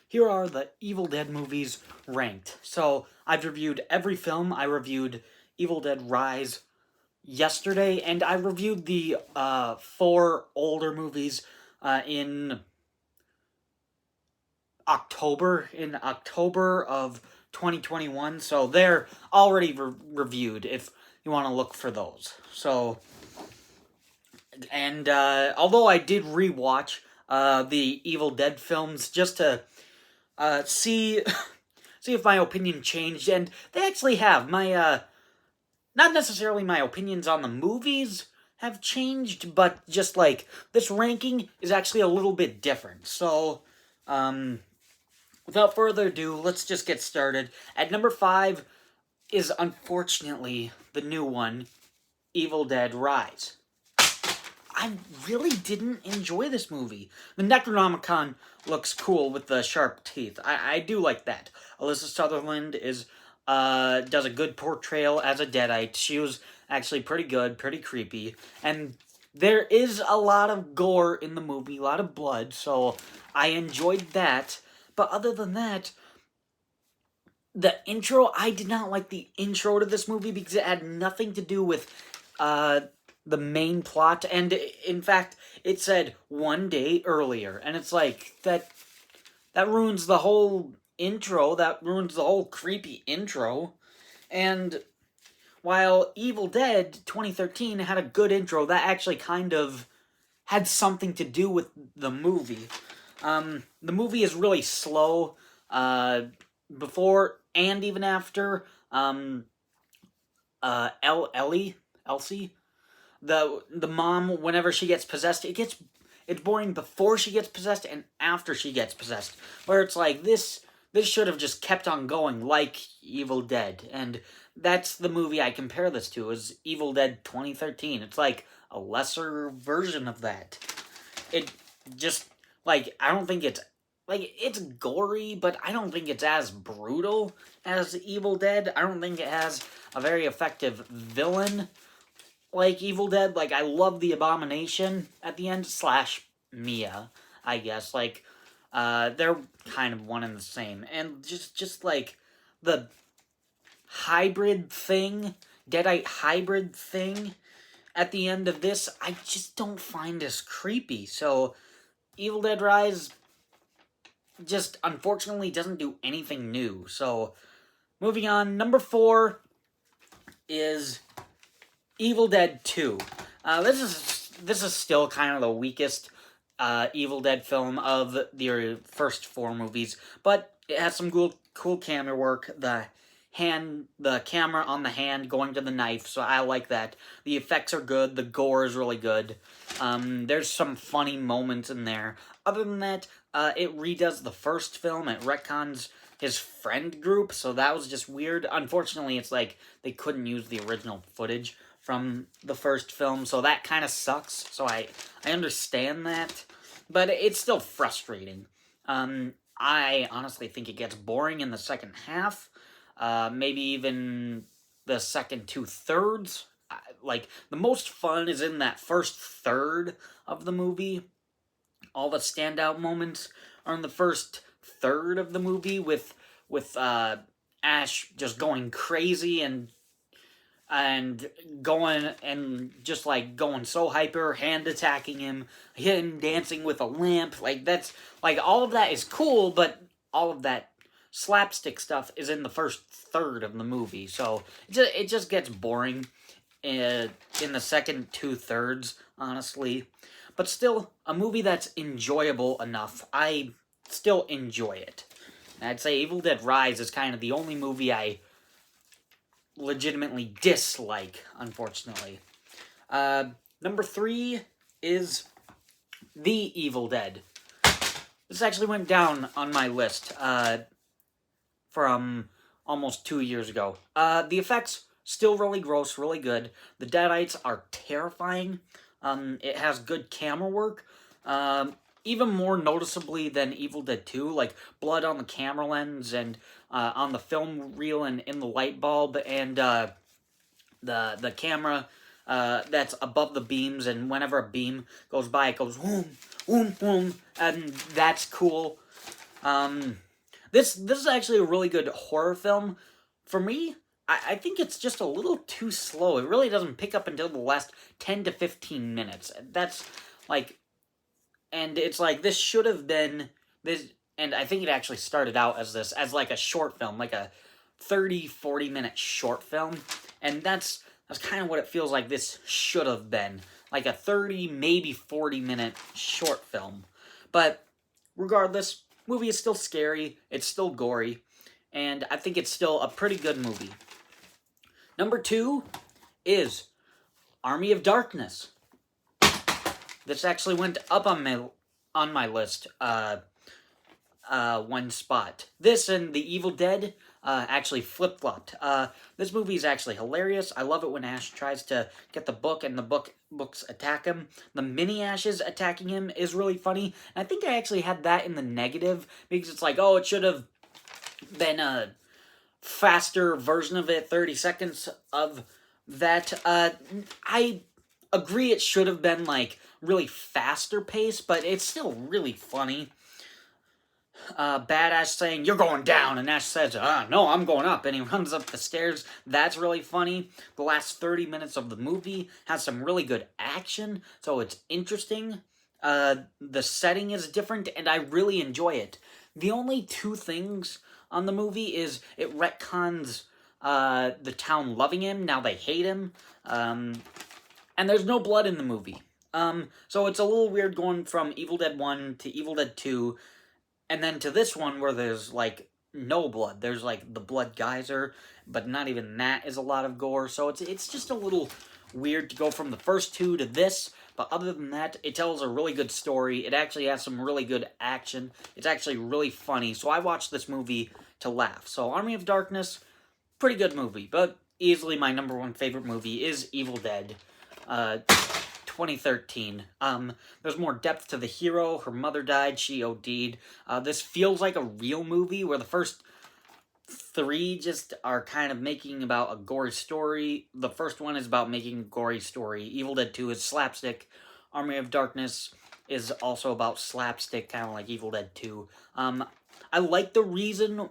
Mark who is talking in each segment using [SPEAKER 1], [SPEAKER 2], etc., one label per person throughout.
[SPEAKER 1] here are the Evil Dead movies ranked. So I've reviewed every film. I reviewed Evil Dead Rise yesterday, and I reviewed the four older movies in October of 2021. So they're already reviewed if you want to look for those. So, and although I did rewatch the Evil Dead films just to see see if my opinion changed, and they actually have. My not necessarily my opinions on the movies have changed, but just like this ranking is actually a little bit different. So, without further ado, let's just get started. At number 5 is unfortunately the new one, Evil Dead Rise. I really didn't enjoy this movie. The Necronomicon looks cool with the sharp teeth. I do like that. Alyssa Sutherland does a good portrayal as a Deadite. She was actually pretty good, pretty creepy. And there is a lot of gore in the movie, a lot of blood, so I enjoyed that. But other than that, the intro, I did not like the intro to this movie because it had nothing to do with the main plot. And in fact, it said 1 day earlier. And it's like, that ruins the whole intro. That ruins the whole creepy intro. And while Evil Dead 2013 had a good intro, that actually kind of had something to do with the movie. The movie is really slow before and even after. Elsie, the mom, whenever she gets possessed, it's boring before she gets possessed and after she gets possessed. Where it's like, this should have just kept on going like Evil Dead. And that's the movie I compare this to, is Evil Dead 2013. It's like a lesser version of that. It just, like, I don't think it's, like, it's gory, but I don't think it's as brutal as Evil Dead. I don't think it has a very effective villain like Evil Dead. Like, I love the Abomination at the end, / Mia, I guess. Like, they're kind of one and the same. And just like, the hybrid thing, Deadite hybrid thing at the end of this, I just don't find as creepy. So, Evil Dead Rise just unfortunately doesn't do anything new. So, moving on, number 4 is Evil Dead 2. This is still kind of the weakest Evil Dead film of the first 4 movies, but it has some cool camera work. The camera on the hand going to the knife, so I like that. The effects are good. The gore is really good. There's some funny moments in there. Other than that, it redoes the first film. It retcons his friend group, so that was just weird. Unfortunately, it's like they couldn't use the original footage from the first film, so that kind of sucks. So I understand that, but it's still frustrating. I honestly think it gets boring in the second half. Maybe even the second 2/3. Like, the most fun is in that first third of the movie. All the standout moments are in the first third of the movie with Ash just going crazy and going and just like going so hyper, hand attacking him dancing with a lamp. Like, that's like, all of that is cool, but all of that slapstick stuff is in the first third of the movie, so it just gets boring in the second 2/3, honestly. But still, a movie that's enjoyable enough. I still enjoy it. And I'd say Evil Dead Rise is kind of the only movie I legitimately dislike, unfortunately. Number 3 is The Evil Dead. This actually went down on my list from almost 2 years ago. The effects, still really gross, really good. The Deadites are terrifying. It has good camera work. Even more noticeably than Evil Dead 2, like blood on the camera lens and on the film reel and in the light bulb, and the camera that's above the beams, and whenever a beam goes by, it goes boom, boom, boom, and that's cool. This is actually a really good horror film. For me, I think it's just a little too slow. It really doesn't pick up until the last 10 to 15 minutes. That's like, and it's like this should have been this, and I think it actually started out as this, as like a short film, like a 30-40 minute short film, and that's kind of what it feels like this should have been, like a 30, maybe 40-minute short film. But regardless, movie is still scary, it's still gory, and I think it's still a pretty good movie. Number 2 is Army of Darkness. This actually went up on my list, one spot. This and The Evil Dead actually flip-flopped. This movie is actually hilarious. I love it when Ash tries to get the book and the books attack him. The mini Ashes attacking him is really funny. And I think I actually had that in the negative because it's like, oh, it should have been a faster version of it, 30 seconds of that. I agree it should have been like really faster pace, but it's still really funny. Badass saying, "You're going down," and Ash says, "No, I'm going up," and he runs up the stairs. That's really funny. The last 30 minutes of the movie has some really good action, so it's interesting. The setting is different, and I really enjoy it. The only two things on the movie is it retcons the town loving him, now they hate him, and there's no blood in the movie. So it's a little weird going from Evil Dead 1 to Evil Dead 2, and then to this one where there's, like, no blood. There's, like, the blood geyser, but not even that is a lot of gore. So it's just a little weird to go from the first two to this. But other than that, it tells a really good story. It actually has some really good action. It's actually really funny. So I watched this movie to laugh. So Army of Darkness, pretty good movie. But easily my number one favorite movie is Evil Dead. 2013. There's more depth to the hero. Her mother died. She OD'd. This feels like a real movie where the first three just are kind of making about a gory story. The first one is about making a gory story. Evil Dead 2 is slapstick. Army of Darkness is also about slapstick, kind of like Evil Dead 2. I like the reason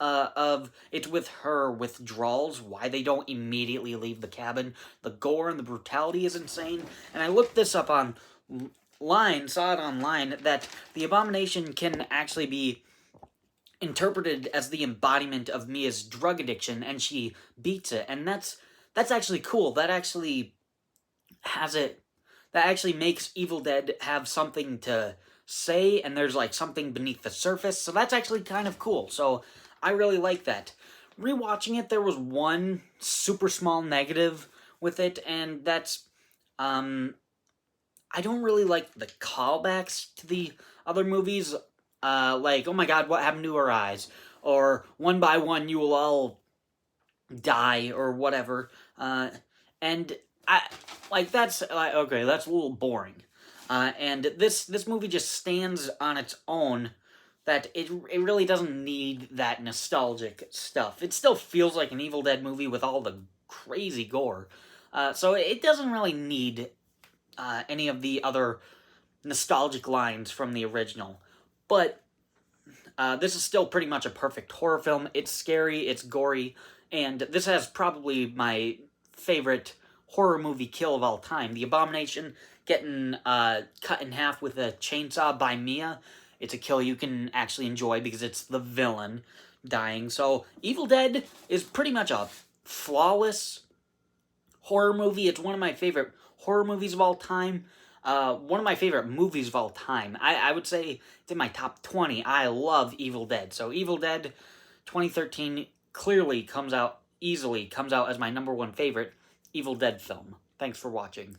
[SPEAKER 1] of it's with her withdrawals, why they don't immediately leave the cabin. The gore and the brutality is insane. And I looked this up online, saw it online, that the abomination can actually be interpreted as the embodiment of Mia's drug addiction, and she beats it. And that's actually cool. That actually makes Evil Dead have something to say, and there's like something beneath the surface. So that's actually kind of cool. So I really like that. Rewatching it, there was one super small negative with it, and that's, I don't really like the callbacks to the other movies, like, oh my god, what happened to her eyes? Or, one by one, you will all die, or whatever. And, that's okay, that's a little boring. And this movie just stands on its own, that it really doesn't need that nostalgic stuff. It still feels like an Evil Dead movie with all the crazy gore. So it doesn't really need any of the other nostalgic lines from the original. But this is still pretty much a perfect horror film. It's scary, it's gory, and this has probably my favorite horror movie kill of all time. The Abomination getting cut in half with a chainsaw by Mia. It's a kill you can actually enjoy because it's the villain dying. So Evil Dead is pretty much a flawless horror movie. It's one of my favorite horror movies of all time. One of my favorite movies of all time. I would say it's in my top 20. I love Evil Dead. So Evil Dead 2013 easily comes out as my number one favorite Evil Dead film. Thanks for watching.